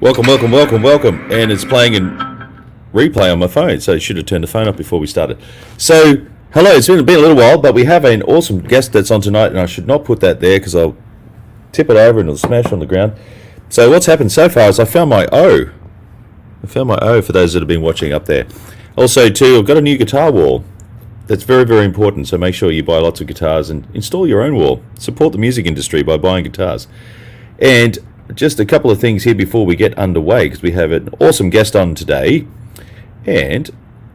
Welcome, welcome, welcome, welcome. And it's playing in replay on my phone, so I should have turned the phone up before we started. So, hello, it's been a little while, but we have an awesome guest that's on tonight, and I should not put that there because I'll tip it over and it'll smash on the ground. So what's happened so far is I found my O. For those that have been watching up there. Also, too, I've got a new guitar wall. That's very, very important, so make sure you buy lots of guitars and install your own wall. Support the music industry by buying guitars. And just a couple of things here before we get underway, because we have an awesome guest on today, and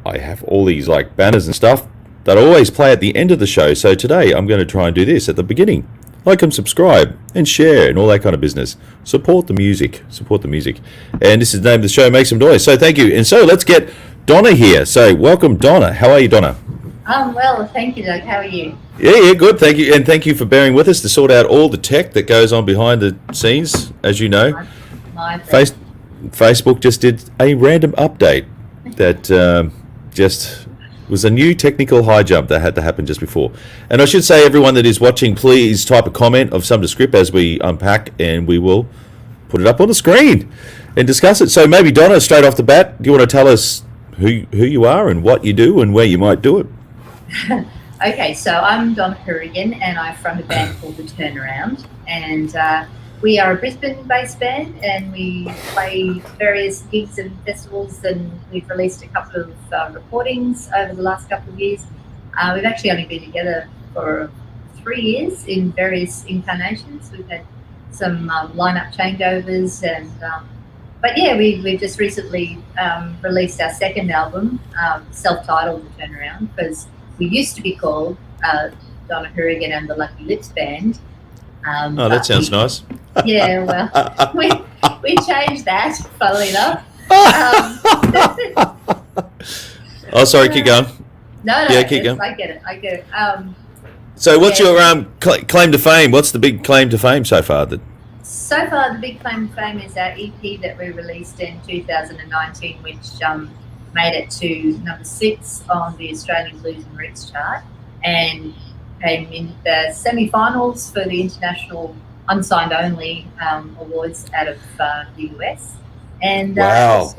I have all these like banners and stuff that I always play at the end of the show. So today I'm going to try and do this at the beginning. Like and subscribe and share and all that kind of business. Support the music. And this is the name of the show, Make Some Noise. So thank you. And so let's get Donna here. So welcome, Donna. How are you, Donna? Well, thank you, Doug. How are you? Yeah, good. Thank you. And thank you for bearing with us to sort out all the tech that goes on behind the scenes. As you know, Facebook just did a random update that just was a new technical high jump that had to happen just before. And I should say, everyone that is watching, please type a comment of some description as we unpack, and we will put it up on the screen and discuss it. So maybe, Donna, straight off the bat, do you want to tell us who you are and what you do and where you might do it? Okay, so I'm Donna Kerrigan, and I'm from a band called The Turnaround, and we are a Brisbane-based band, and we play various gigs and festivals, and we've released a couple of recordings over the last couple of years. We've actually only been together for 3 years in various incarnations. We've had some line-up changeovers, and but yeah, we've just recently released our second album, self-titled The Turnaround, because we used to be called Donna Kerrigan and the Lucky Lips Band. That sounds nice. Yeah, well, we changed that, funnily enough. Oh, sorry, keep going. No, yeah, keep going. I get it. So what's your claim to fame? What's the big claim to fame so far? So far, the big claim to fame is our EP that we released in 2019, which made it to number 6 on the Australian Blues and Roots chart, and came in the semi-finals for the International Unsigned Only Awards out of the US. And wow.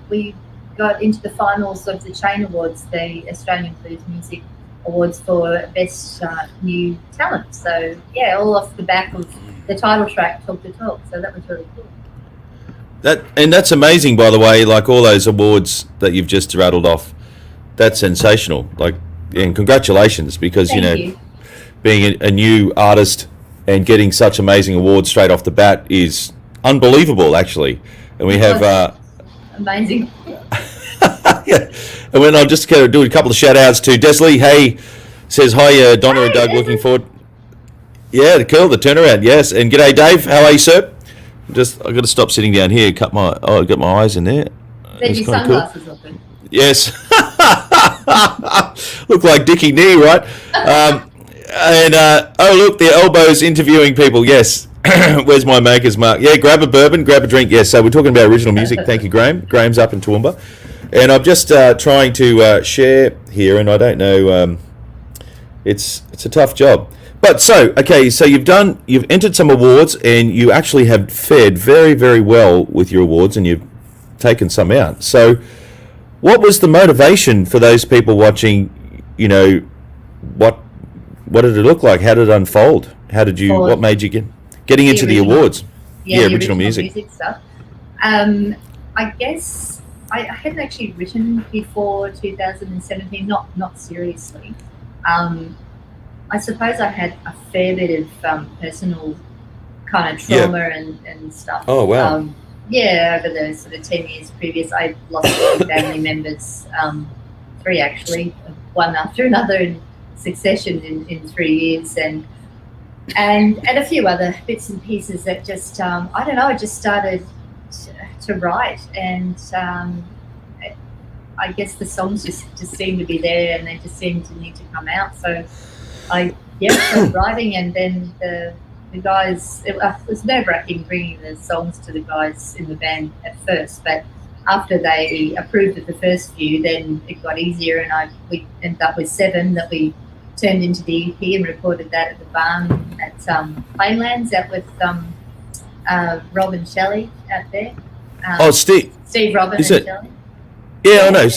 We got into the finals of the Chain Awards, the Australian Blues Music Awards for Best New Talent. So yeah, all off the back of the title track, Talk the Talk. So that was really cool. That's amazing, by the way. Like all those awards that you've just rattled off, that's sensational. Like, and congratulations, because Thank you. Being a new artist and getting such amazing awards straight off the bat is unbelievable, actually. And we have amazing. Yeah. And when I'll just do a couple of shout outs to Desley. Hey, says hi, Donna and Doug, looking forward. Yeah, the turnaround, yes. And g'day, Dave. How are you, sir? I've got to stop sitting down here. I've got my eyes in there. There's your sunglasses cool. Open. Yes. Look like Dickie Knee, right? Look, the elbows interviewing people. Yes. Where's my maker's mark? Yeah, grab a bourbon, grab a drink. Yes, so we're talking about original music. Thank you, Graham. Graham's up in Toowoomba. And I'm just trying to share here, and I don't know, it's a tough job. But so you've entered some awards, and you actually have fared very, very well with your awards, and you've taken some out. So what was the motivation for those people watching? What did it look like? How did it unfold? What made you getting into the awards? Yeah, the original music stuff. I guess I hadn't actually written before 2017, not seriously. I suppose I had a fair bit of personal kind of trauma and stuff. Oh, wow. Over the sort of 10 years previous, I lost 3 family members, 3 actually, one after another in succession in 3 years, and a few other bits and pieces that just, I don't know, I just started to write, and I guess the songs just seemed to be there, and they just seemed to need to come out. So I started writing, and then the guys, it was nerve-wracking bringing the songs to the guys in the band at first, but after they approved of the first few, then it got easier, and we ended up with 7 that we turned into the EP and recorded that at the barn at Plainlands out with Rob and Shelley out there. Oh, Steve. Steve, Robin, Is and it? Shelley. Yeah, I know.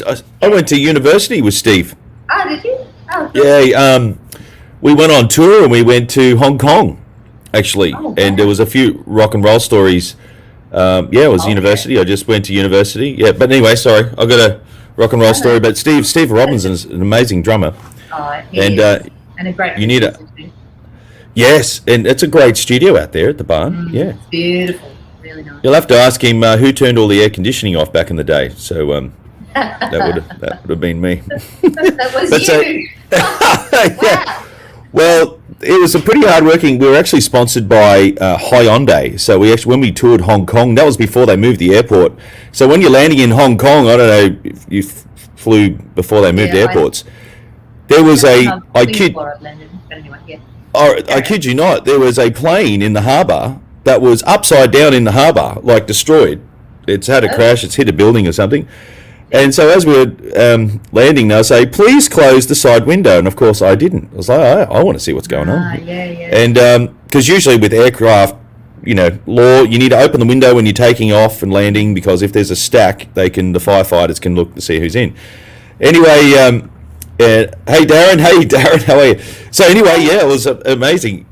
I went to university with Steve. Oh, did you? Oh, cool. Yeah, we went on tour and we went to Hong Kong, actually, Oh, and wow. there was a few rock and roll stories. Yeah, it was Okay. university. I just went to university. Yeah, but anyway, sorry, I got a rock and roll story. But Steve Robinson's an amazing drummer, Oh, he and is. And a great you need producer too. yes, and it's a great studio out there at the barn. Yeah, It's beautiful. Really nice. you'll have to ask him who turned all the air conditioning off back in the day. So that would have been me. That was But so- you. Yeah. Wow. Well, it was a pretty hard working. We were actually sponsored by Hyundai. So when we toured Hong Kong, that was before they moved the airport. So when you're landing in Hong Kong, I don't know if you flew before they moved Yeah, airports. There was I kid, Singapore, I've landed, but anyway, yeah. I kid you not, there was a plane in the harbour that was upside down in the harbour, like destroyed. It's had a Oh. crash. It's hit a building or something. And so as we were landing, they'll say, "Please close the side window." And of course, I didn't. I was like, "I want to see what's going on." Yeah. And because usually with aircraft, law, you need to open the window when you're taking off and landing, because if there's a stack, the firefighters can look to see who's in. Anyway, hey Darren, how are you? So anyway, yeah, it was amazing.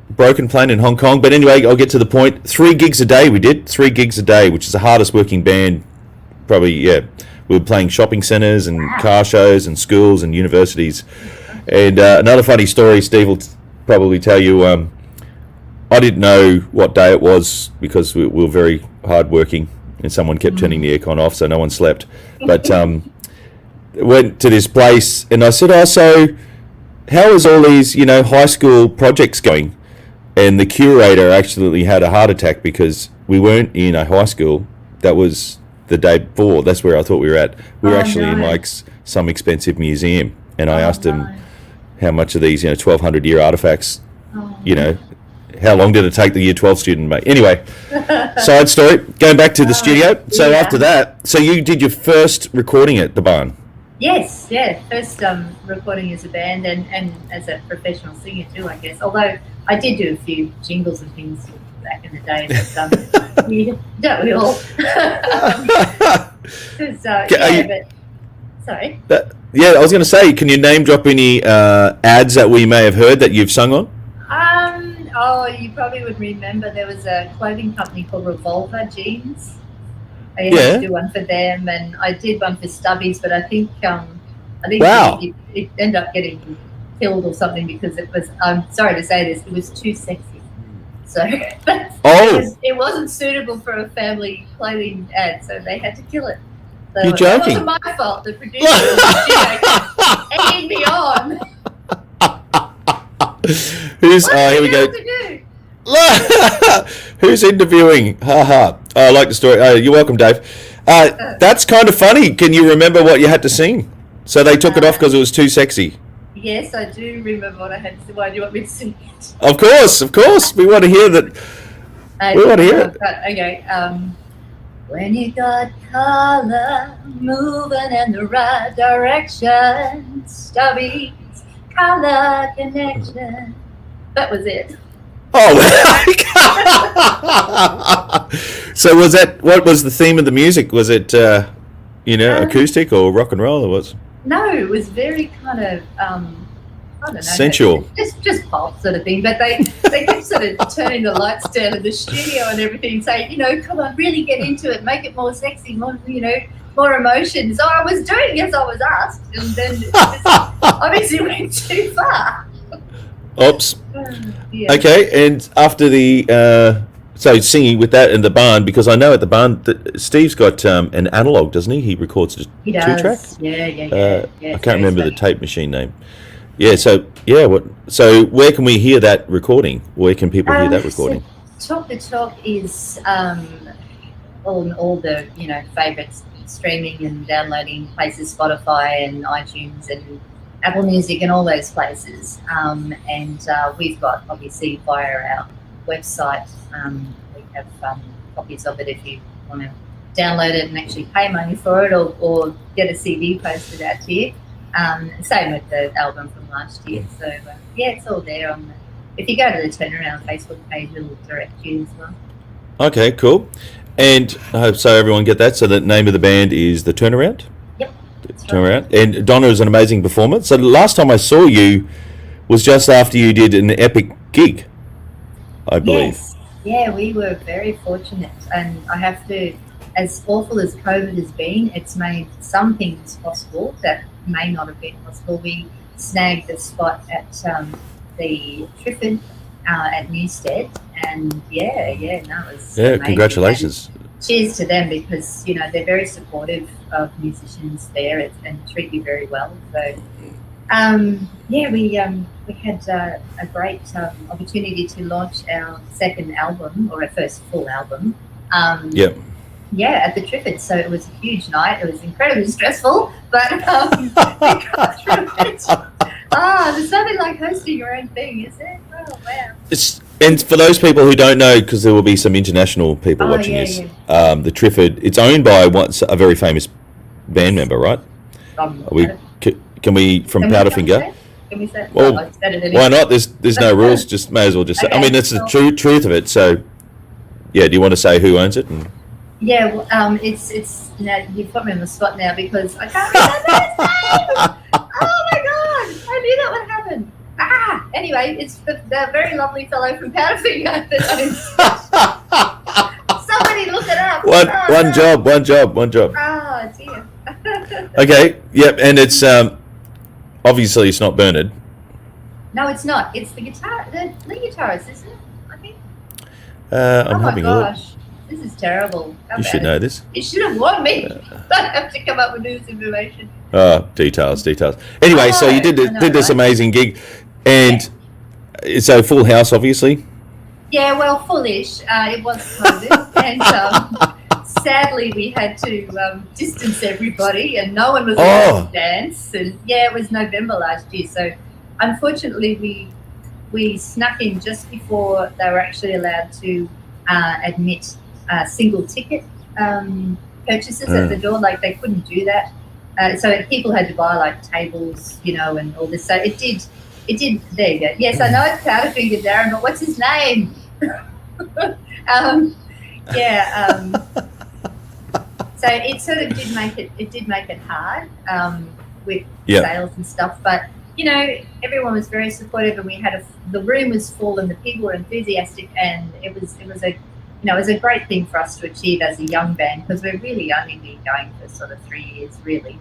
Broken plane in Hong Kong, but anyway, I'll get to the point. 3 gigs a day we did, 3 gigs a day, which is the hardest working band. Probably, yeah. We were playing shopping centres and car shows and schools and universities. And another funny story, Steve will probably tell you. I didn't know what day it was because we were very hard working, and someone kept turning the aircon off, so no one slept. But went to this place, and I said, "Oh, so how is all these, high school projects going?" And the curator actually had a heart attack because we weren't in a high school. That was the day before. That's where I thought we were at. We were actually in like some expensive museum, and I asked him how much of these 1200-year artifacts, how long did it take the year 12 student to make? Anyway, side story, going back to the studio. So after that, so you did your first recording at the barn. Yes, yeah. First recording as a band and as a professional singer too, I guess. Although I did do a few jingles and things back in the day, but don't we all? Sorry. Yeah, I was going to say, can you name drop any ads that we may have heard that you've sung on? You probably would remember there was a clothing company called Revolver Jeans. I had to do one for them, and I did one for Stubbies, but I think Wow. it ended up getting killed or something because it was. I'm sorry to say this, it was too sexy. So it wasn't suitable for a family clothing ad, so they had to kill it. So You're joking. That wasn't my fault. The producer was egging me on. Who's here we go. Who's interviewing? Ha. I like the story. You're welcome, Dave. That's kind of funny. Can you remember what you had to sing? So they took it off because it was too sexy. Yes, I do remember what I had to say. Why do you want me to sing it? Of course. We want to hear that. We want to hear it. Okay. When you got color moving in the right direction, Stubbies, color connection. That was it. Oh. So what was the theme of the music? Was it, acoustic or rock and roll, or was? No, it was very kind of, I don't know. Sensual. Just pop sort of thing. But they kept sort of turning the lights down in the studio and everything, saying, come on, really get into it, make it more sexy, more, more emotion. So I was doing as I was asked, and then it just obviously went too far. Oops. Yeah. Okay, and after the so singing with that in the barn, because I know at the barn that Steve's got an analog, doesn't he? He records just He 2 does. tracks. Yeah. I can't remember the tape machine name. Yeah. So So where can we hear that recording? Where can people hear that recording? So Talk the Talk is on all the favourites, streaming and downloading places, Spotify and iTunes and Apple Music and all those places. And we've got, obviously, via our website, we have copies of it if you want to download it and actually pay money for it, or get a CD posted out to you. Same with the album from last year. So, it's all there on if you go to the Turnaround Facebook page, it'll direct you as well. Okay, cool. And I hope so everyone get that. So the name of the band is The Turnaround? Yep. That's Turnaround. Right. And Donna is an amazing performer. So the last time I saw you was just after you did an epic gig, I believe. Yes. Yeah, we were very fortunate. And I have to, as awful as COVID has been, it's made some things possible that may not have been possible. We snagged a spot at the Triffid at Newstead, and it was amazing. Congratulations. And cheers to them, because they're very supportive of musicians there and treat you very well. So we had a great opportunity to launch our second album, or our first full album. At the Triffid. So it was a huge night. It was incredibly stressful, but we got through it. There's nothing like hosting your own thing, is it? Oh, wow. And for those people who don't know, because there will be some international people watching this, the Triffid, it's owned by a very famous band member, right? Can we Powderfinger? Can we say? Well, why not? There's no rules. Just may as well just say. I mean, that's the truth of it. So, do you want to say who owns it? Yeah, well, it's you've put me on the spot now because I can't remember his name. Oh my god, I knew that would happen. Anyway, it's the very lovely fellow from Powderfinger that owns. Somebody look it up. One job. Oh dear. Okay. Yep. And it's obviously it's not Bernard. No, it's not. It's the lead guitarist, isn't it? I think. I'm having a look. Gosh. This is terrible. You should know this. You should have warned me. I have to come up with news information. Details. Anyway, so you did this amazing gig, and so full house, obviously. Yeah, well, fullish. It was COVID, and sadly we had to distance everybody, and no one was allowed to dance. And it was November last year, so unfortunately we snuck in just before they were actually allowed to admit single ticket purchases at the door. Like, they couldn't do that, so people had to buy like tables, and all this. So it did. There you go. Yes, I know it's Powderfinger, Darren, but what's his name? So it sort of did make it. It did make it hard with sales and stuff, but everyone was very supportive, and we had the room was full, and the people were enthusiastic, and it was a great thing for us to achieve as a young band, because we've really only been going for sort of 3 years, really.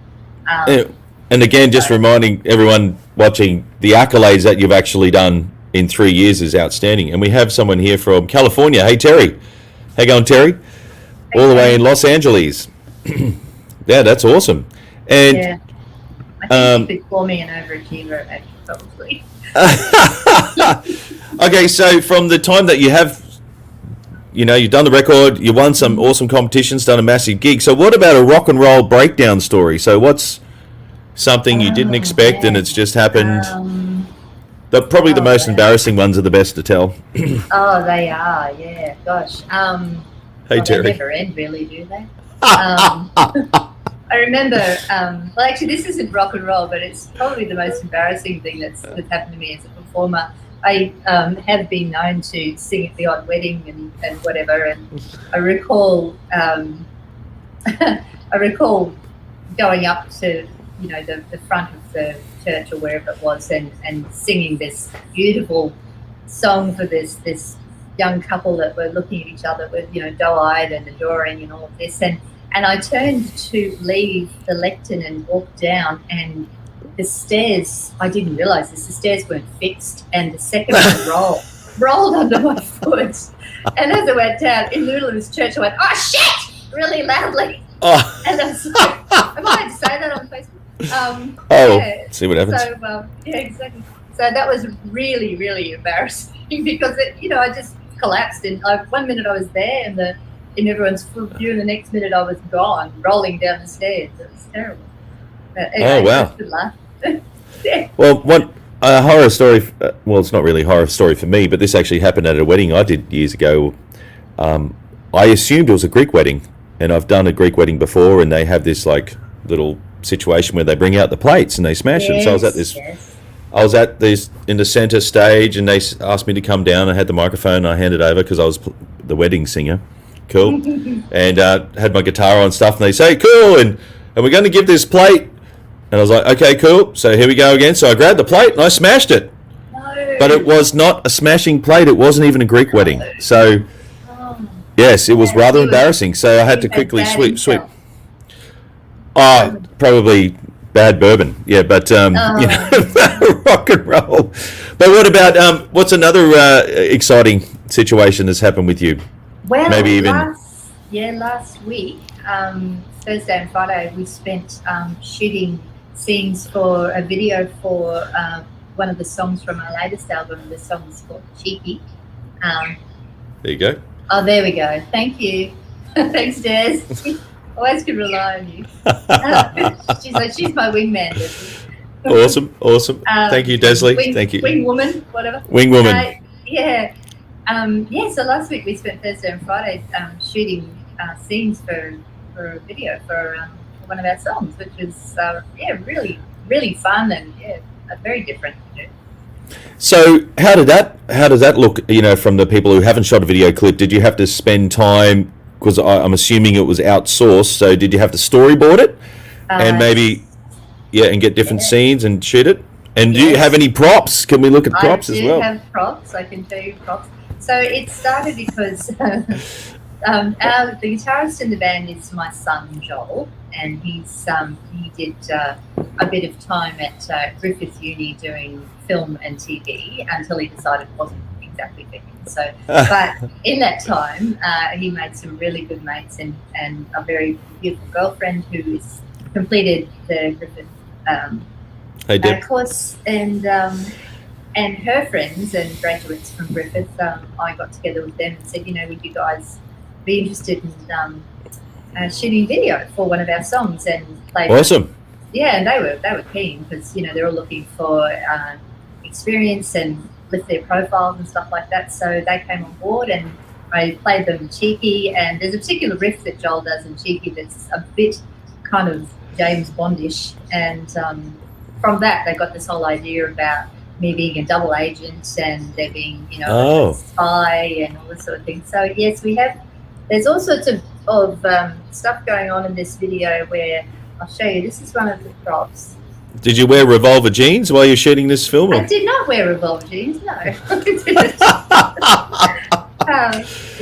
And again, just reminding everyone watching, the accolades that you've actually done in 3 years is outstanding. And we have someone here from California. Hey, Terry. How you going, Terry? Hey, all the way in Los Angeles. Yeah, that's awesome. And I think you could call me an overachiever, probably. Okay, so from the time that you have, you've done the record, you won some awesome competitions, done a massive gig. So what about a rock and roll breakdown story? So what's something you didn't expect and it's just happened? Probably the most embarrassing ones are the best to tell. Oh, they are, yeah. Gosh. Hey, Terry. They never end, really, do they? I remember, well, actually, this isn't rock and roll, but it's probably the most embarrassing thing that's happened to me as a performer. I have been known to sing at the odd wedding and whatever, and I recall going up to the front of the church or wherever it was, and singing this beautiful song for this young couple that were looking at each other with doe-eyed and adoring and all of this, and I turned to leave the lectern and walk down, and the stairs, I didn't realise this, the stairs weren't fixed, and the second one rolled under my foot. And as I went down, in the middle of this church, I went, "Oh, shit!" really loudly. Oh. And I was like, am I allowed to say that on Facebook? See what happens. So, exactly. So that was really, really embarrassing because, I just collapsed. And 1 minute I was there in everyone's full view, and the next minute I was gone, rolling down the stairs. It was terrible. But anyway, wow. Yeah. Well, a horror story, well, it's not really a horror story for me, but this actually happened at a wedding I did years ago. I assumed it was a Greek wedding, and I've done a Greek wedding before, and they have this like little situation where they bring out the plates and they smash them. So I was at this I was at this in the center stage, and they asked me to come down. I had the microphone, and I handed over because I was the wedding singer. Cool. And had my guitar on stuff, and they say, cool, and we're going to give this plate. And I was like, okay, cool. So here we go again. So I grabbed the plate and I smashed it. No. But it was not a smashing plate. It wasn't even a Greek wedding. So, yes, it was rather embarrassing. So I had to quickly sweep. Oh, probably bad bourbon. Yeah, but, rock and roll. But what about, what's another exciting situation that's happened with you? Well, maybe even last week, Thursday and Friday, we spent shooting scenes for a video for one of the songs from our latest album. The song is called Cheeky. There you go. Oh, there we go. Thank you. Thanks, Des. Always can rely on you. She's my wingman. Awesome. Thank you, Desley. Thank you. Wing woman, whatever. Wing woman. Yeah. So last week we spent Thursday and Friday shooting scenes for a video for one of our songs, which was really, really fun and very different to do. So how does that look? You know, from the people who haven't shot a video clip, did you have to spend time? Because I'm assuming it was outsourced. So did you have to storyboard it and maybe and get different scenes and shoot it? And do you have any props? Can we look at props as well? I do have props. I can show you props. So it started because the guitarist in the band is my son Joel, and he did a bit of time at Griffith Uni doing film and TV until he decided it wasn't exactly for him. So, but in that time, he made some really good mates and a very beautiful girlfriend who has completed the Griffith course, and her friends and graduates from Griffith, I got together with them and said, would you guys be interested in shooting video for one of our songs and play? Awesome. Yeah, and they were keen because they're all looking for experience and lift their profiles and stuff like that. So they came on board and I played them Cheeky, and there's a particular riff that Joel does in Cheeky that's a bit kind of James Bondish, and from that they got this whole idea about me being a double agent and there being a spy and all this sort of thing. So yes, there's all sorts of stuff going on in this video where I'll show you. This is one of the props. Did you wear revolver jeans while you're shooting this film? I did not wear revolver jeans, no.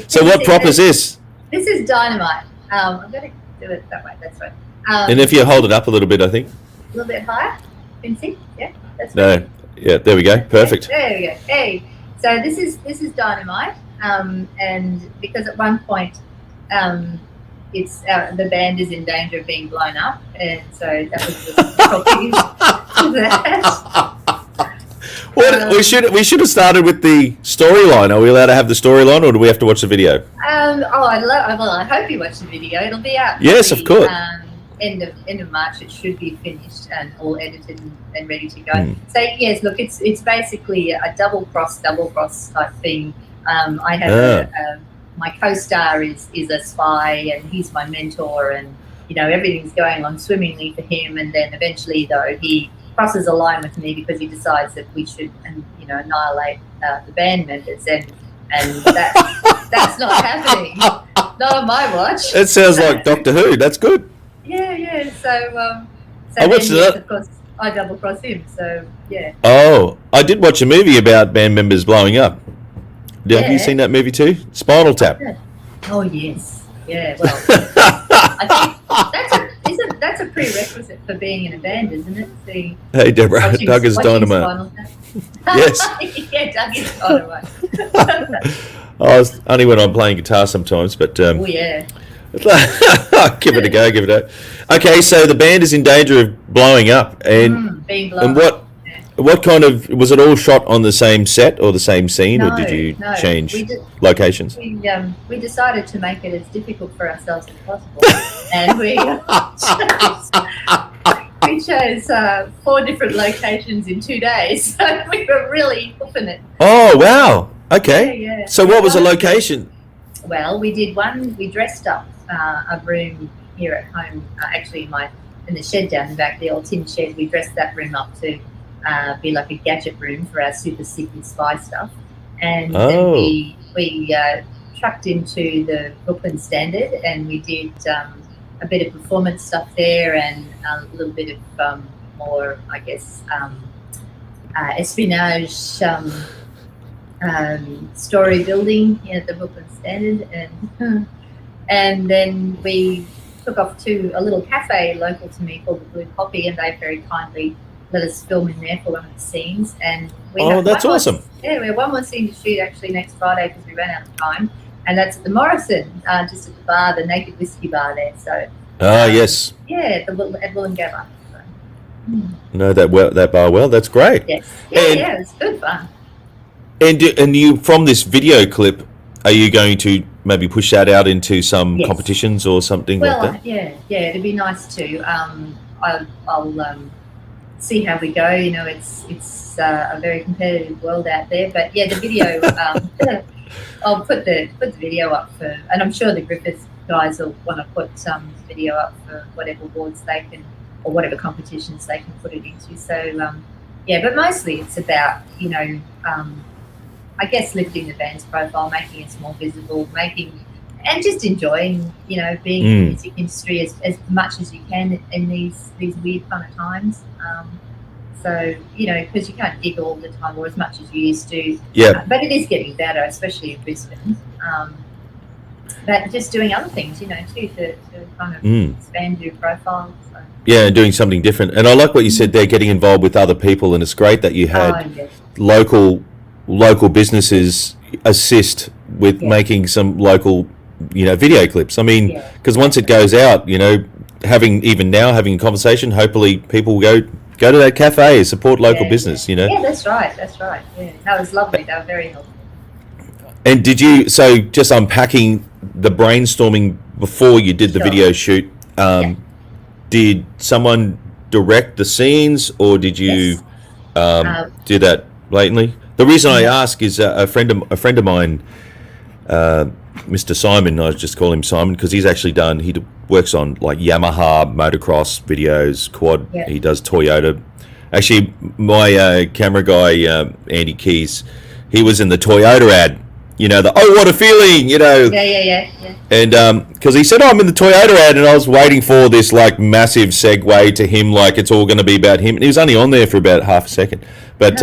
So what prop is this? This is dynamite. I'm going to do it that way, that's right. And if you hold it up a little bit, I think. A little bit higher, can you see? Yeah, that's right. No, yeah, there we go, perfect. There we go. Hey, so this is dynamite, and because at one point, it's the band is in danger of being blown up, and so that was the topic to that. We should have started with the storyline. Are we allowed to have the storyline, or do we have to watch the video? I hope you watch the video. It'll be out. Yes, of course. End of March, it should be finished and all edited and ready to go. So yes, look, it's basically a double cross type thing. I have my co-star is a spy, and he's my mentor, and everything's going along swimmingly for him. And then eventually, though, he crosses a line with me because he decides that we should, annihilate the band members, and that's not happening. Not on my watch. It sounds like Doctor Who. That's good. Yeah. So of course, I double cross him. So yeah. Oh, I did watch a movie about band members blowing up. Have you seen that movie too? Spinal Tap. Oh yes. Yeah. Well, I think that's a prerequisite for being in a band, isn't it? Hey Deborah, Doug is dynamite. Yes. Yeah, Doug is dynamite. Only when I'm playing guitar sometimes, but oh yeah. Give it a go. Okay, so the band is in danger of blowing up, and being blown up. What kind of, was it all shot on the same set or the same scene, or did you change locations? We decided to make it as difficult for ourselves as possible, and we chose 4 different locations in 2 days. So we were really hoofing it. Oh wow! Okay. Yeah. So what was the location? Well, we did one. We dressed up a room here at home, actually in the shed down the back, the old tin shed. We dressed that room up to be like a gadget room for our super secret spy stuff. And Oh. then we trucked into the Brooklyn Standard, and we did a bit of performance stuff there, and a little bit of more, I guess, espionage, story building at the Brooklyn Standard, and then we took off to a little cafe local to me called the Blue Poppy, and they very kindly let us film in there for one of the scenes. And we have That's awesome. we have one more scene to shoot actually next Friday because we ran out of time, and that's at the Morrison, just at the bar, the Naked Whiskey Bar there. So Yes. yeah, at Wollongabba. So, Know that bar well. That's great. yes, And- yeah, it's good fun. And you, from this video clip, are you going to maybe push that out into some Yes. competitions or something Well, like that? yeah, it'd be nice to. I'll see how we go. You know, it's a very competitive world out there. But yeah, the video. I'll put the video up for, and I'm sure the Griffith guys will want to put some video up for whatever awards they can, or whatever competitions they can put it into. So yeah, but mostly it's about, you know, I guess lifting the band's profile, making us more visible, and just enjoying, you know, being in the music industry as much as you can in these weird kind of times. So, you know, because you can't gig all the time or as much as you used to. Yeah. But it is getting better, especially in Brisbane. But just doing other things, you know, too, to kind of expand your profile. So. Yeah, doing something different. And I like what you said there, getting involved with other people, and it's great that you had Yes. local businesses assist with making some local, you know, video clips. I mean, because once it goes out, you know, having a conversation, hopefully people will go to that cafe, support local business, you know. Yeah, that's right. Yeah, that was lovely. They were very helpful. And so just unpacking the brainstorming before you did the Sure. video shoot, did someone direct the scenes, or did you do that blatantly? The reason I ask is a friend of mine, Mr. Simon, I just call him Simon because he works on like Yamaha motocross videos, quad. Yeah. He does Toyota. Actually, my camera guy, Andy Keys, he was in the Toyota ad. You know, what a feeling, you know. Yeah. And because he said, I'm in the Toyota ad, and I was waiting for this like massive segue to him, like it's all going to be about him. And he was only on there for about half a second. But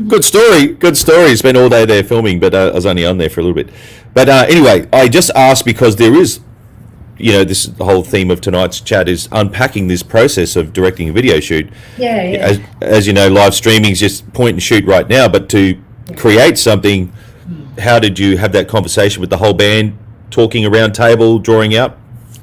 good story. Spent all day there filming, but I was only on there for a little bit. But anyway, I just asked because there is, you know, the whole theme of tonight's chat is unpacking this process of directing a video shoot. Yeah. As you know, live streaming is just point and shoot right now, but to create something, how did you have that conversation with the whole band, talking around table, drawing out?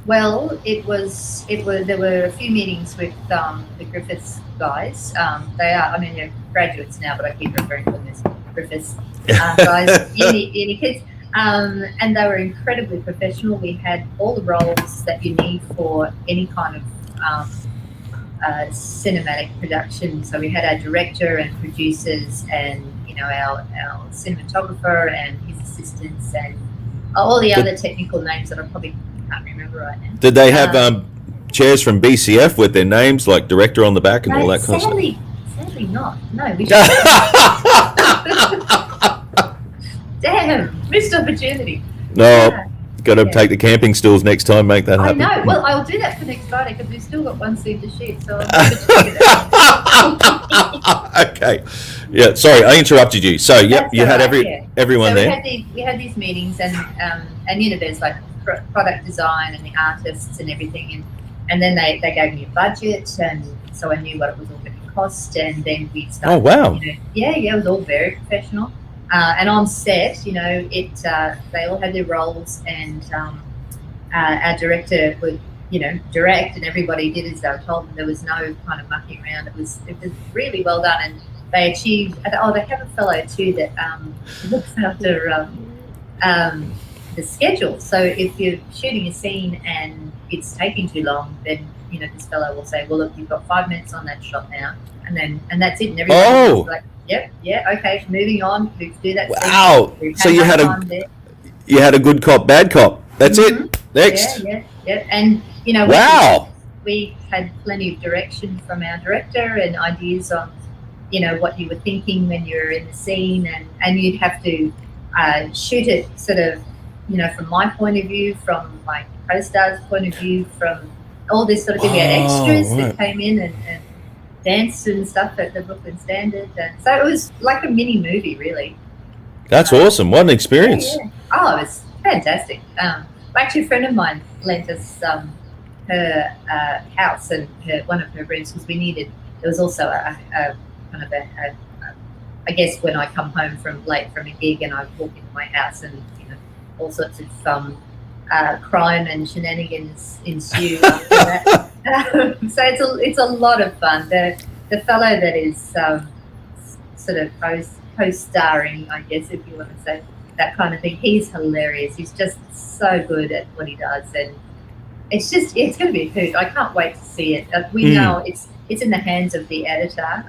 Well, there were a few meetings with the Griffiths guys. They're graduates now, but I keep referring to them as Griffiths guys, uni kids. And they were incredibly professional. We had all the roles that you need for any kind of cinematic production. So we had our director and producers, and you know, our cinematographer and his assistants, and all the other technical names that I probably can't remember right now. Did they have chairs from BCF with their names, like director on the back and all that kind of stuff? Sadly not. No, we should. Damn, missed opportunity. No, got to take the camping stools next time, make that happen. I know. Well, I'll do that for next Friday because we've still got one scene to shoot. So I'll check it out. Okay. Yeah, sorry, I interrupted you. So, yep, you had everyone so there. We had these meetings, and you know, there's like product design and the artists and everything, and then they gave me a budget, and so I knew what it was all going to cost, and then we started. Oh, wow. You know, yeah, it was all very professional. And on set, you know, they all had their roles, and our director would, you know, direct, and everybody did as they were told, and there was no kind of mucking around. It was really well done, and they achieved. Oh, they have a fellow too that looks after the schedule. So if you're shooting a scene and it's taking too long, then you know this fellow will say, "Well, look, you've got 5 minutes on that shot now," and that's it. And everybody's like, "Yep, yeah, okay, moving on. We can do that." Wow! So you had a good cop, bad cop. That's it. Next. Yeah. And you know, wow. we had plenty of direction from our director and ideas on, what you were thinking when you were in the scene, and you'd have to shoot it sort of, from my point of view, from my co-star's point of view, from all this sort of thing. We had extras that came in and danced and stuff at the Brooklyn Standard, and so it was like a mini movie, really. That's awesome. What an experience. Yeah. Oh, it was fantastic. Actually, a friend of mine lent us her house and one of her rooms because we needed. There was also a kind of I guess when I come home late from a gig and I walk into my house and all sorts of crime and shenanigans ensue. So it's a lot of fun. The fellow that is sort of co-starring, I guess, if you want to say that kind of thing, he's hilarious. He's just so good at what he does, and it's going to be a hoot. I can't wait to see it. We know it's in the hands of the editor,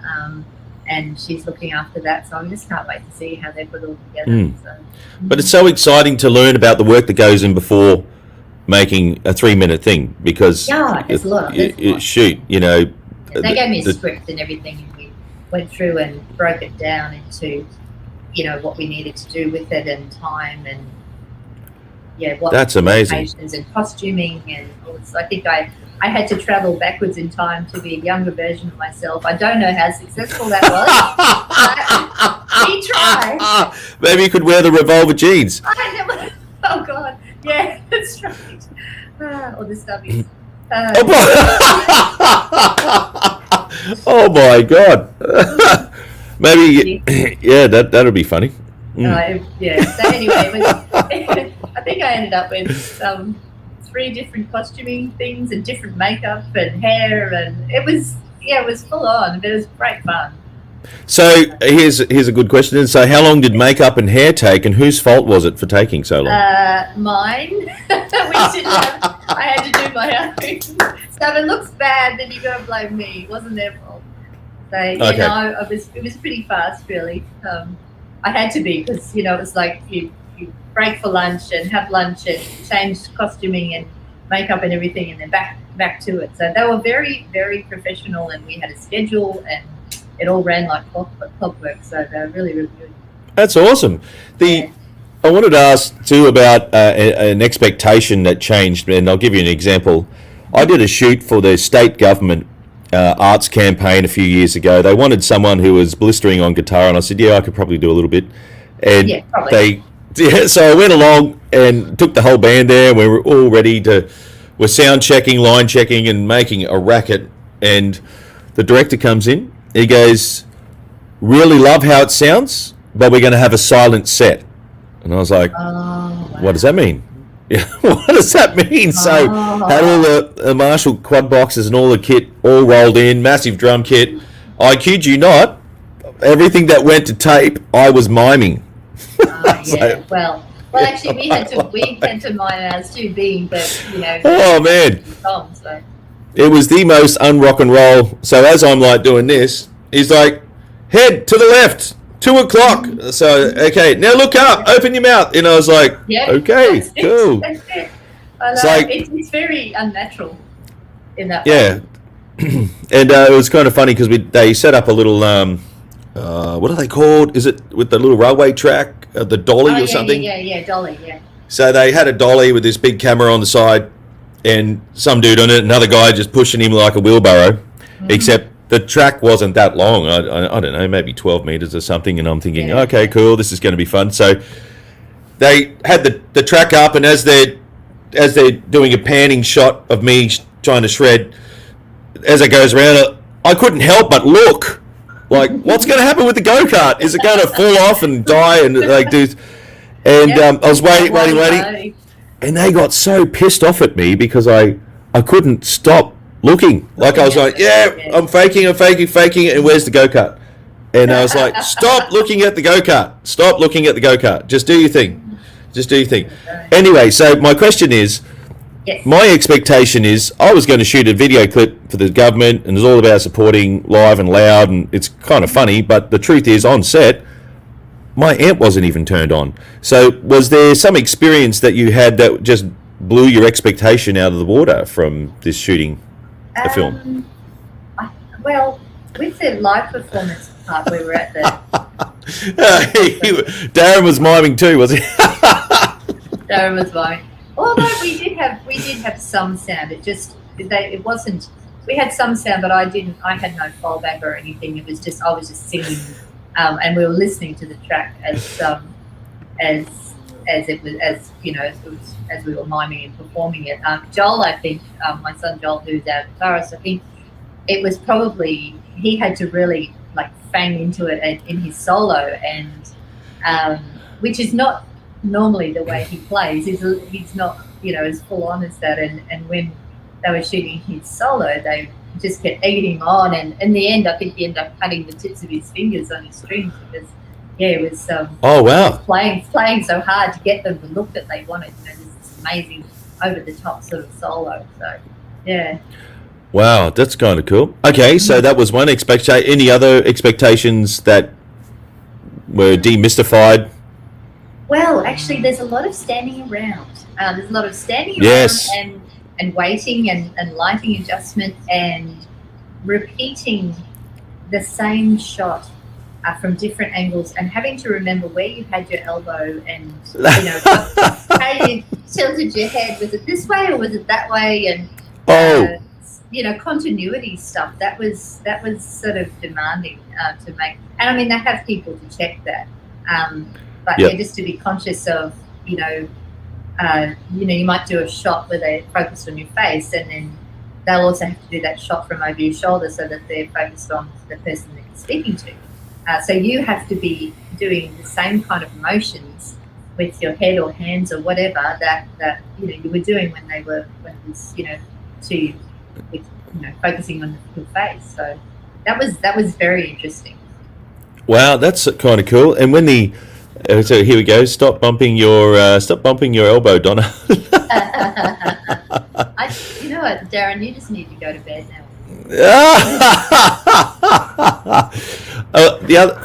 and she's looking after that, so I just can't wait to see how they put it all together. So. But it's so exciting to learn about the work that goes in before making a 3-minute thing, because there's a lot. They gave me a script and everything, and we went through and broke it down into what we needed to do with it, and time, and what that's amazing, and costuming, and all this. I think I had to travel backwards in time to be a younger version of myself. I don't know how successful that was. We tried. Maybe you could wear the revolver jeans. Oh God, yeah, that's right. Or the stubbies. Oh my God. Maybe, that'll be funny. So anyway, I think I ended up with 3 different costuming things and different makeup and hair, and it was full on, but it was great fun. So here's a good question. So how long did makeup and hair take, and whose fault was it for taking so long? Mine. I had to do my own. So if it looks bad, then you got to blame me. It wasn't their fault. So it was pretty fast, really. I had to be, because it was like you break for lunch and have lunch and change costuming and makeup and everything, and then back to it. So they were very, very professional, and we had a schedule, and it all ran like clockwork. So they're really, really good. That's awesome. I wanted to ask too about an expectation that changed, and I'll give you an example. I did a shoot for the state government arts campaign a few years ago. They wanted someone who was blistering on guitar, and I said, I could probably do a little bit. And so I went along and took the whole band there, and we were all ready we're sound checking, line checking, and making a racket. And the director comes in, he goes, really love how it sounds, but we're going to have a silent set. And I was like, What does that mean? What does that mean? So had all the Marshall quad boxes and all the kit all rolled in, massive drum kit. I kid you not, everything that went to tape, I was miming. Well, actually, we had to mime ours too, being that Oh man, so. It was the most un-rock and roll. So as I'm like doing this, he's like, head to the left, 2 o'clock. So okay, now look up, open your mouth. And I was like, okay, cool. That's it. It's very unnatural in that way. Yeah. And it was kind of funny because they set up a little what are they called? Is it with the little railway track, the dolly or something? Yeah, dolly, yeah. So they had a dolly with this big camera on the side, and some dude on it, another guy just pushing him like a wheelbarrow, except the track wasn't that long. I don't know, maybe 12 meters or something, and I'm thinking, okay, cool, this is going to be fun. So they had the track up, and as they're doing a panning shot of me trying to shred, as it goes around, I couldn't help but look. Like, what's going to happen with the go-kart? Is it going to fall off and die? And like, dude, and I was waiting, and they got so pissed off at me because I couldn't stop looking. Like, I was like, I'm faking, and where's the go-kart? And I was like, stop looking at the go-kart. Stop looking at the go-kart. Just do your thing. Anyway, so my question is, my expectation is I was going to shoot a video clip for the government, and it's all about supporting live and loud, and it's kind of funny, but the truth is, on set, my amp wasn't even turned on. So was there some experience that you had that just blew your expectation out of the water from this shooting? a film? Well, with the live performance part, we were at the. Darren was miming too, was he? Darren was miming. Although we did have some sound. It wasn't. We had some sound, but I didn't. I had no fallback or anything. It was just I was just singing, and we were listening to the track as it was as we were miming and performing it. Joel, I think, my son Joel, who's our guitarist, I think it was probably he had to really like fang into it in his solo, and which is not normally the way he plays. He's not as full on as that. And when they were shooting his solo, they just kept egging him on, and in the end, I think he ended up cutting the tips of his fingers on his strings because. Yeah, it was. Oh wow! Playing so hard to get them the look that they wanted. This amazing, over the top sort of solo. So, yeah. Wow, that's kind of cool. Okay, so that was one expectation. Any other expectations that were demystified? Well, actually, there's a lot of standing around. There's a lot of standing yes. around and waiting and lighting adjustment and repeating the same shot. From different angles and having to remember where you had your elbow and how you tilted your head. Was it this way or was it that way? And continuity stuff. That was sort of demanding to make. And I mean, they have people to check that, but just to be conscious of you might do a shot where they focus on your face, and then they'll also have to do that shot from over your shoulder so that they're focused on the person that you're speaking to. So you have to be doing the same kind of motions with your head or hands or whatever that you were doing when it was focusing on your face. So that was very interesting. Wow, that's kind of cool. And when so here we go. Stop bumping your elbow, Donna. You know what, Darren? You just need to go to bed now.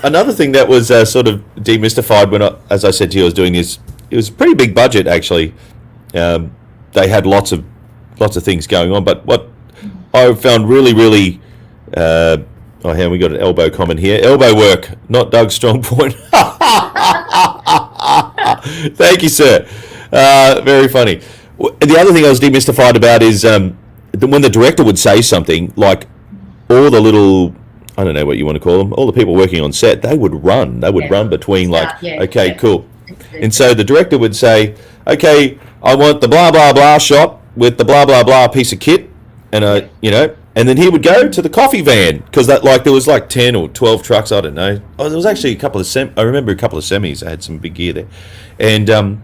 Another thing that was sort of demystified when, as I said to you, I was doing this. It was a pretty big budget actually. They had lots of things going on, but what I found really, really, we got an elbow comment here. Elbow work, not Doug's strong point. Thank you, sir. Very funny. The other thing I was demystified about is when the director would say something, like all the little, I don't know what you want to call them, all the people working on set, they would run. They would run between cool. And so the director would say, okay, I want the blah, blah, blah shot with the blah, blah, blah piece of kit. And, and then he would go to the coffee van because there was like 10 or 12 trucks, I don't know. Oh, there was actually I remember a couple of semis. I had some big gear there. And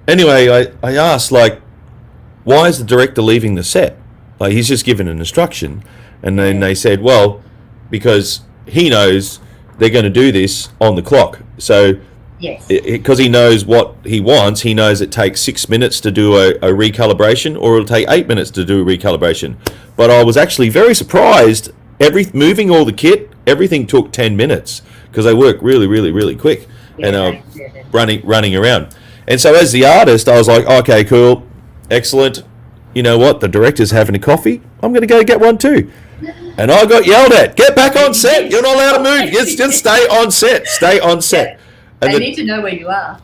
anyway, I asked, why is the director leaving the set? Like, he's just given an instruction. And then they said, well, because he knows they're going to do this on the clock. So, because he knows what he wants, he knows it takes 6 minutes to do a recalibration, or it'll take 8 minutes to do a recalibration. But I was actually very surprised. Moving all the kit, everything took 10 minutes because they work really, really, really quick and running around. And so as the artist, I was like, okay, cool, excellent. You know what? The director's having a coffee. I'm going to go get one too. And I got yelled at. Get back on set. You're not allowed to move. Just stay on set. Stay on set. And they need to know where you are.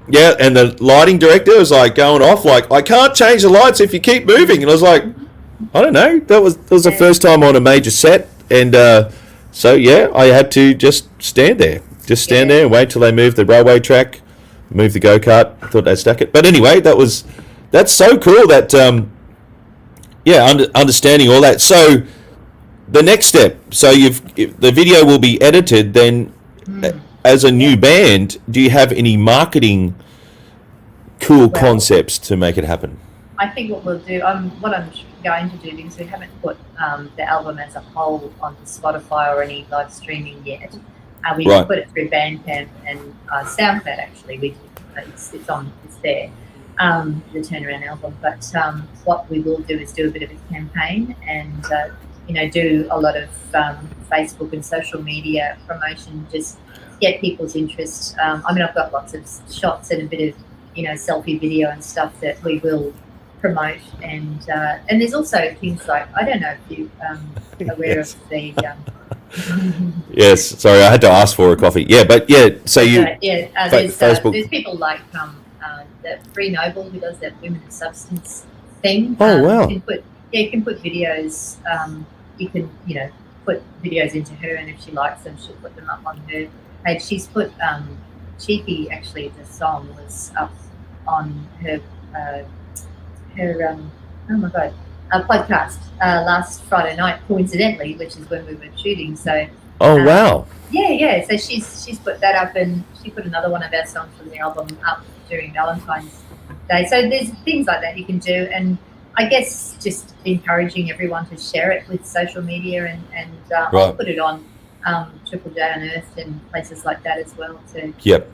Yeah, and the lighting director was like going off like, I can't change the lights if you keep moving. And I was like, I don't know. That was the first time on a major set. And so, I had to just stand there. Just stand there and wait till they move the railway track, move the go-kart. I thought they'd stack it. But anyway, that's so cool that, understanding all that. So the next step, so the video will be edited then. As a new band, do you have any marketing concepts to make it happen? I think what we'll do, what I'm going to do, because we haven't put the album as a whole on Spotify or any live streaming yet. We just put it through Bandcamp and SoundCloud. Actually, it's there, the Turnaround album. But what we will do is do a bit of a campaign and do a lot of Facebook and social media promotion. Just get people's interest. I've got lots of shots and a bit of selfie video and stuff that we will promote, and there's also things like, I don't know if you are aware Yes. of the Yes, sorry, I had to ask for a coffee. Yeah, but yeah, so you Facebook. there's people like that Free Noble, who does that women's substance thing. Oh, wow. You can put videos. You can put videos into her, and if she likes them, she'll put them up on her page. She's put Cheeky, actually, the song was up on her oh my god, podcast last Friday night, coincidentally, which is when we were shooting. So Oh, wow. yeah. So she's put that up, and she put another one of our songs from the album up during Valentine's Day. So there's things like that you can do, and I guess just encouraging everyone to share it with social media, and I'll put it on Triple J Unearthed and places like that as well too. Yep.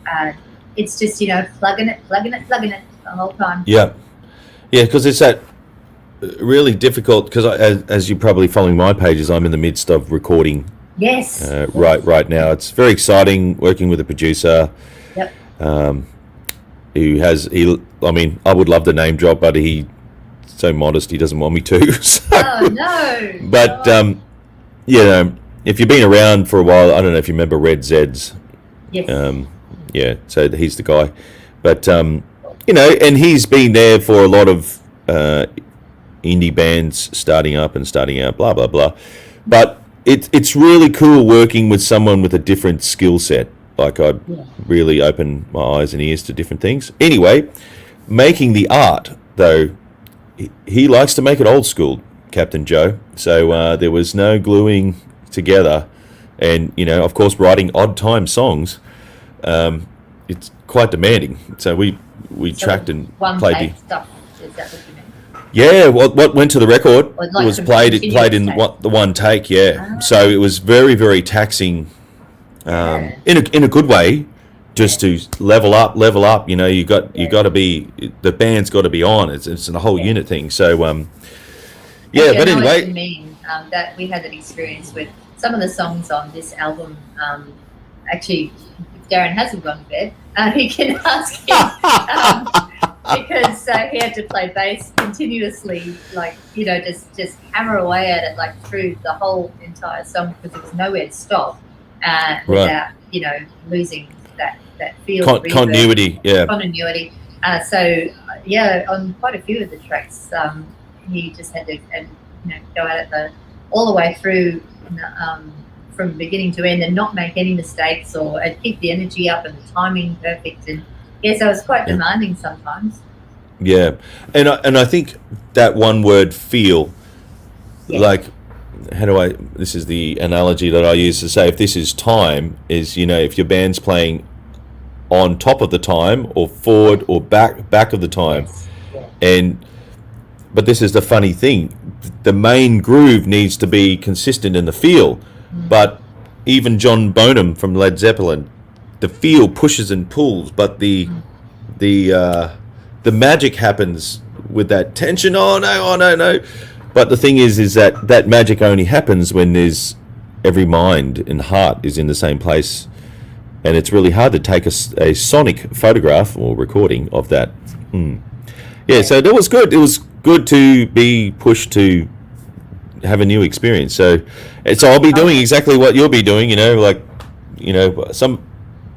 It's just plugging it the whole time. Yeah, because it's that really difficult. Because as you're probably following my pages, I'm in the midst of recording. Yes. Right now, it's very exciting working with a producer. Yep. I mean, I would love to name drop, but he's so modest he doesn't want me to. So. Oh no. But if you've been around for a while, I don't know if you remember Red Zeds. Yes. Yeah, so he's the guy. But and he's been there for a lot of indie bands starting up and starting out, blah blah blah. But it's really cool working with someone with a different skill set. Like, I really open my eyes and ears to different things. Anyway, making the art, though, he likes to make it old school, Captain Joe. So there was no gluing together. And, of course, writing odd time songs, it's quite demanding. So we tracked and played the stuff. Is that what you mean? Yeah, what went to the record was played in the one take. Yeah, so it was very, very taxing, in a good way, just to level up. You got to be, the band's got to be on. It's a whole unit thing. So but I know anyway, what you mean, that we had an experience with some of the songs on this album. Actually, if Darren hasn't gone to bed, he can ask him. Because he had to play bass continuously, just hammer away at it, through the whole entire song, because there was nowhere to stop without, losing that feel. Continuity, yeah. Continuity. On quite a few of the tracks, he just had to, go at it all the way through, from beginning to end, and not make any mistakes, and keep the energy up and the timing perfect. And yes, I was quite demanding sometimes. Yeah, and I think that one word "feel," this is the analogy that I use to say, if this is time, is if your band's playing on top of the time or forward or back of the time, but this is the funny thing, the main groove needs to be consistent in the feel, but even John Bonham from Led Zeppelin, the feel pushes and pulls, but the magic happens with that tension. Oh no. But the thing is that magic only happens when there's every mind and heart is in the same place. And it's really hard to take a sonic photograph or recording of that. Yeah, so that was good. It was good to be pushed to have a new experience. So I'll be doing exactly what you'll be doing,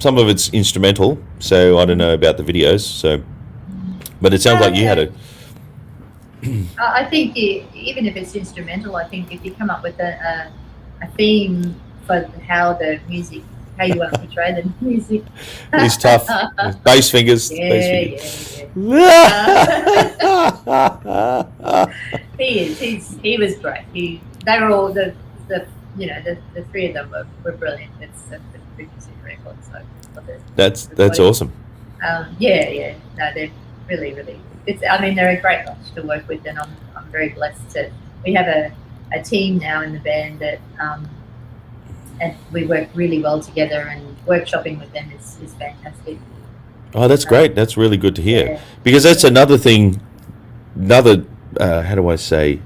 some of it's instrumental, so I don't know about the videos, so... But it sounds like you had a... I think even if it's instrumental, I think if you come up with a theme for how you want to portray the music. He's tough. Bass fingers. Yeah. He was great. They were all the three of them were brilliant. It's a big music record, so that's awesome. No, they're really, really. They're a great bunch to work with, and I'm very blessed to. We have a team now in the band that, and we work really well together, and workshopping with them is fantastic. Oh, that's great. That's really good to hear, because that's another thing. How do I say?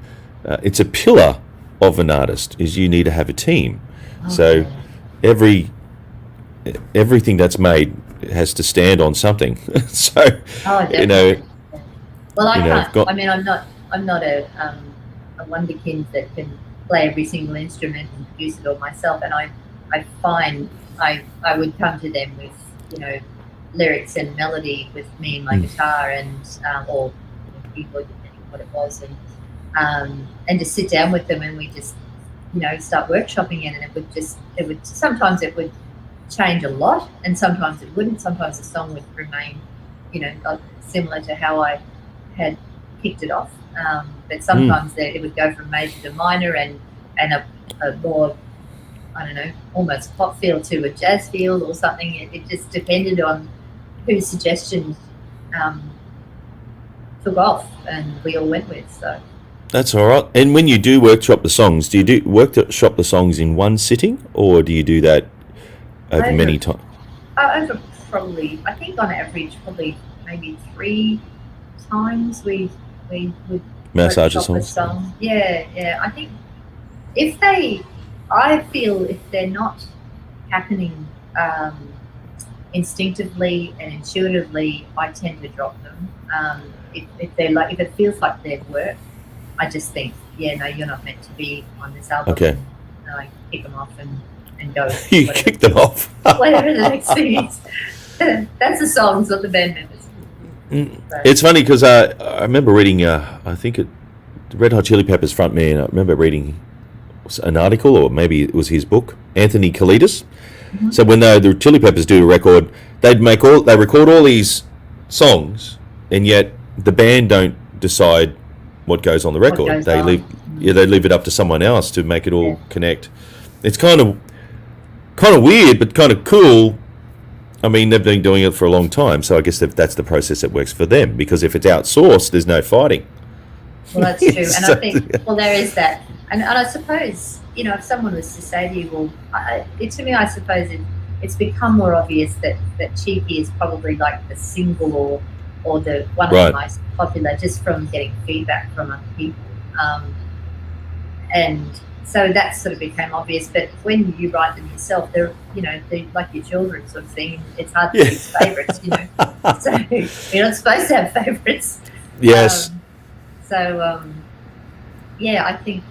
It's a pillar of an artist is you need to have a team. So everything that's made has to stand on something. So Well, I You know, can't. I mean, I'm not a wonderkind that can play every single instrument and produce it all myself. And I find I would come to them with, you know, lyrics and melody with me and my guitar and or keyboard, depending on what it was, and just sit down with them and we just, you know, start workshopping it, and it would sometimes it would change a lot, and sometimes it wouldn't. Sometimes the song would remain, you know, similar to how I had kicked it off, but sometimes it would go from major to minor and a more, I don't know, almost pop feel to a jazz feel or something. It just depended on whose suggestion took off and we all went with. So that's all right. And when you do workshop the songs, do you workshop the songs in one sitting, or do you do that over many times? Over probably, I think on average, probably maybe 3 times we would massage the song. Yeah. I think I feel if they're not happening instinctively and intuitively, I tend to drop them. If it feels like their work, I just think, yeah, no, you're not meant to be on this album. Okay. And I kick them off and go. You kick them off. Whatever the next thing is. That's the songs, not the band members. So. It's funny because I remember reading, I think the Red Hot Chili Peppers frontman, I remember reading an article, or maybe it was his book, Anthony Kalidas. Mm-hmm. So when the Chili Peppers do a record, they record all these songs, and yet the band don't decide what goes on the record. They leave it up to someone else to make it all connect. It's kind of weird, but kind of cool. I mean, they've been doing it for a long time, so I guess that's the process that works for them, because if it's outsourced, there's no fighting. Well, that's true. And I think, well, there is that. And I suppose, you know, if someone was to say to you, well, to me, I suppose it's become more obvious that Cheeky is probably like the single or the one of the most popular, just from getting feedback from other people. And so that sort of became obvious. But when you write them yourself, they're like your children sort of thing. It's hard to choose favourites, you know. So you're not supposed to have favourites. Yes. I think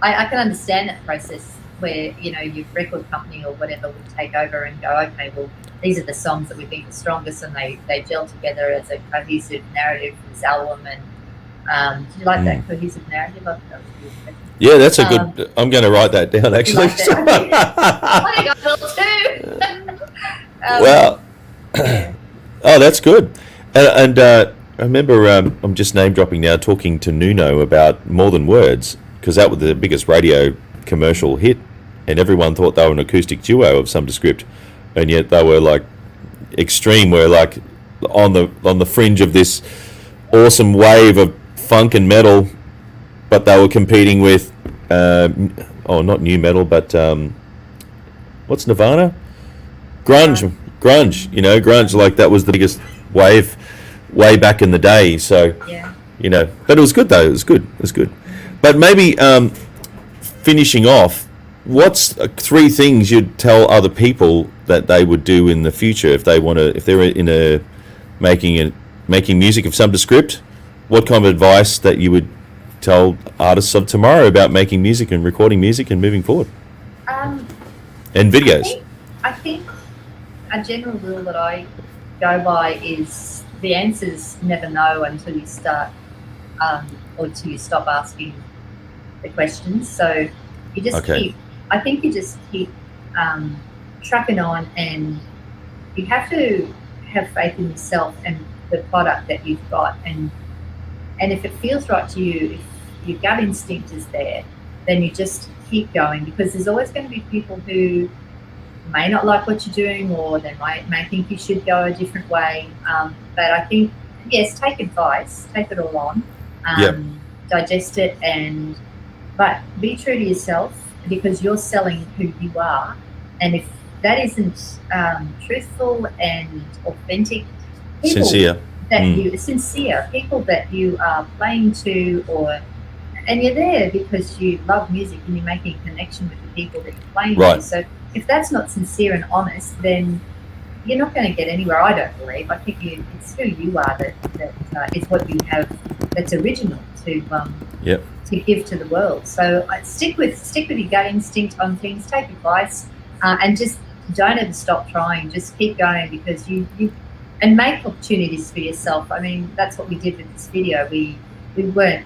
I can understand that process where, you know, your record company or whatever would take over and go, okay, well, these are the songs that we think are strongest, and they gel together as a cohesive narrative for this album. And did you like that cohesive narrative? I thought that was good. Yeah, that's a good. I'm going to write that down, actually. I got well too. Well, oh, that's good. And I remember, I'm just name dropping now, talking to Nuno about More Than Words, because that was the biggest radio commercial hit, and everyone thought they were an acoustic duo of some descript, and yet they were like extreme, were like on the fringe of this awesome wave of funk and metal, but they were competing with not new metal, but what's Nirvana? Grunge, you know, grunge, like that was the biggest wave way back in the day. So you know, but it was good though. It was good. But maybe finishing off, what's 3 things you'd tell other people that they would do in the future if they're in making music of some descript? What kind of advice that you would tell artists of tomorrow about making music and recording music and moving forward? And videos. I think a general rule that I go by is the answer's never no until you start or until you stop asking the questions. So you just keep trucking on, and you have to have faith in yourself and the product that you've got, and if it feels right to you, if your gut instinct is there, then you just keep going, because there's always going to be people who may not like what you're doing, or they may think you should go a different way. But I think, yes, take advice, take it all on, digest it, but be true to yourself, because you're selling who you are. And if that isn't truthful and authentic, sincere people that you are playing to, and you're there because you love music and you're making a connection with the people that you're playing to. So if that's not sincere and honest, then you're not going to get anywhere. I don't believe. I think it's who you are that is what you have that's original Yep. to give to the world. So stick with your gut instinct on things. Take advice, and just don't ever stop trying. Just keep going, because you and make opportunities for yourself. I mean, that's what we did with this video. We weren't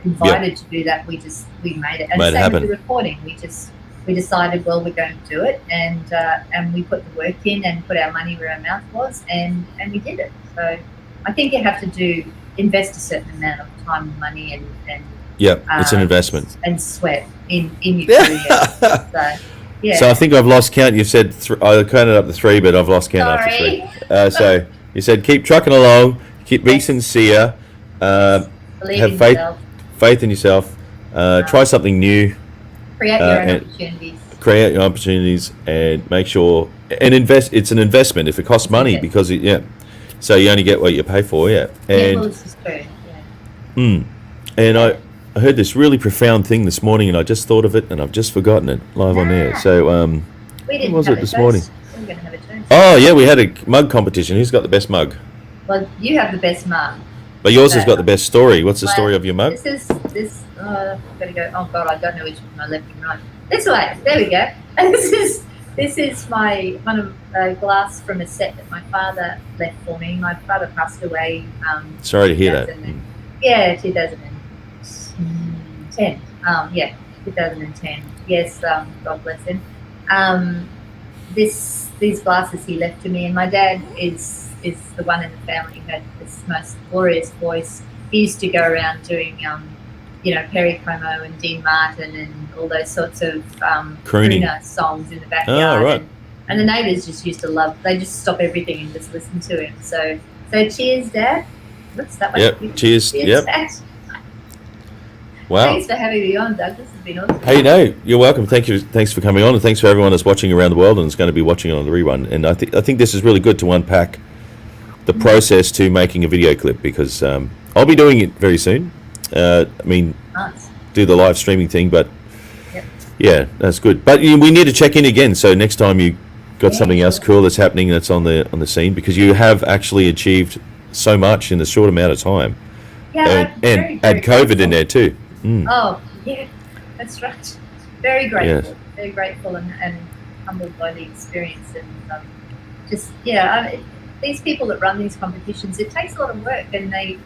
invited to do that. We made it. And Made it same happen. with the recording. We decided, well, we're going to do it, and we put the work in and put our money where our mouth was, and we did it. So I think you have to invest a certain amount of time and money and It's an investment. and sweat in your career. So yeah. So I think I've lost count. You said I counted up to 3, but I've lost count after 3. So you said keep trucking along, be sincere, Believe have in faith, yourself, faith in yourself, try something new, create your own and opportunities. create your opportunities, and make sure and invest. It's an investment if it costs money, Yes. because so you only get what you pay for. Yeah, And well, this is true. Yeah. and I heard this really profound thing this morning, and I just thought of it, and I've just forgotten it live on air. So We didn't what was have it a this toast. morning? We're going to have a toast. Oh yeah, we had a mug competition. Who's got the best mug? Well, you have the best mug. But yours has got the best story. What's the story of your mug? This. I've got to go. Oh God, I don't know which is my left and right. This way. There we go. And this is one of a glass from a set that my father left for me. My father passed away. Sorry to hear that. 2010. 2010. Yes. God bless him. These glasses he left to me, and my dad is the one in the family who had this most glorious voice. He used to go around doing, Perry Como and Dean Martin and all those sorts of Crooning crooner songs in the backyard. right. And the neighbours just used to love. They just stop everything and just listen to him. So cheers, Dad. What's that one? Yep. Cheers. Yep. Dad. Wow. Thanks for having me on, Doug. This has been awesome. Hey, no, you're welcome. Thanks for coming on, and thanks for everyone that's watching around the world and is going to be watching it on the rerun. And I think this is really good to unpack the process to making a video clip, because I'll be doing it very soon. Nice. Do the live streaming thing, but Yep. yeah, that's good. But we need to check in again. So next time you got something else cool that's happening that's on the scene, because you have actually achieved so much in a short amount of time, Yeah, and add COVID in there too. Oh, yeah, that's right. Very grateful, very grateful and humbled by the experience. And these people that run these competitions, it takes a lot of work, and they,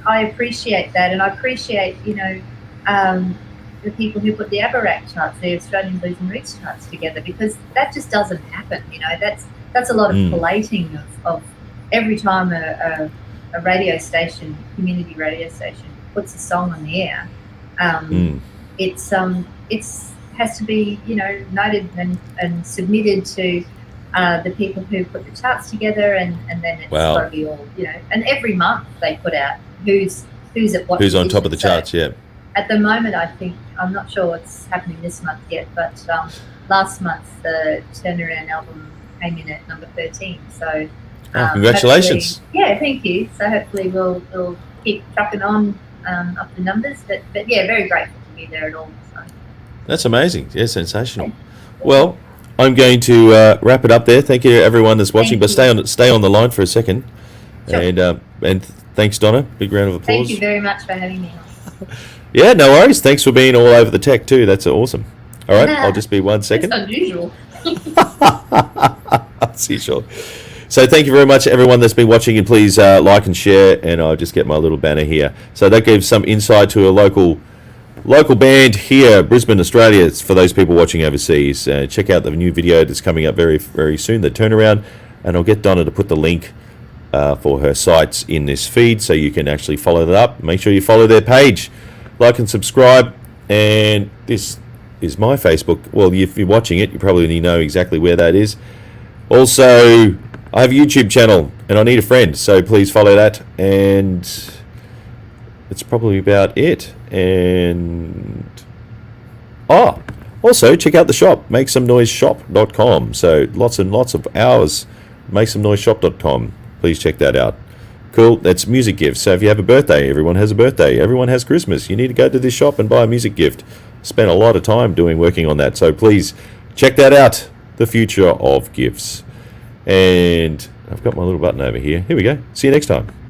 I appreciate that, and I appreciate, the people who put the ABBA charts, the Australian Blues and Roots charts together, because that just doesn't happen. That's a lot of collating of every time a radio station, community radio station, puts a song on the air. It's has to be noted and submitted to the people who put the charts together, and then it's got to be all and every month they put out who's at what who's on position. top of the charts. So at the moment, I think, I'm not sure what's happening this month yet, but last month the Turnaround album came in at number 13. So congratulations. Yeah, thank you. So hopefully we'll keep trucking on up the numbers, but yeah, very grateful to be there at all. So. That's amazing. Yeah, sensational. Well, I'm going to wrap it up there. Thank you to everyone that's watching, but stay on the line for a second. Sure. And thanks, Donna. Big round of applause. Thank you very much for having me. Yeah, no worries. Thanks for being all over the tech too. That's awesome. All right, I'll just be 1 second. It's unusual. See, sure. So thank you very much, everyone that's been watching, and please like and share. And I'll just get my little banner here. So that gives some insight to a local band here, Brisbane, Australia. It's for those people watching overseas. Check out the new video that's coming up very, very soon, the Turnaround, and I'll get Donna to put the link for her sites in this feed, so you can actually follow that up. Make sure you follow their page, like and subscribe. And this is my Facebook. Well, if you're watching it, you probably know exactly where that is. Also, I have a YouTube channel, and I need a friend, so please follow that. And it's probably about it. And also check out the shop, makesomenoiseshop.com. So lots and lots of hours, makesomenoiseshop.com. Please check that out. Cool. That's music gifts. So if you have a birthday, everyone has a birthday, everyone has Christmas, you need to go to this shop and buy a music gift. Spent a lot of time working on that, so please check that out. The future of gifts. And I've got my little button over here. Here we go. See you next time.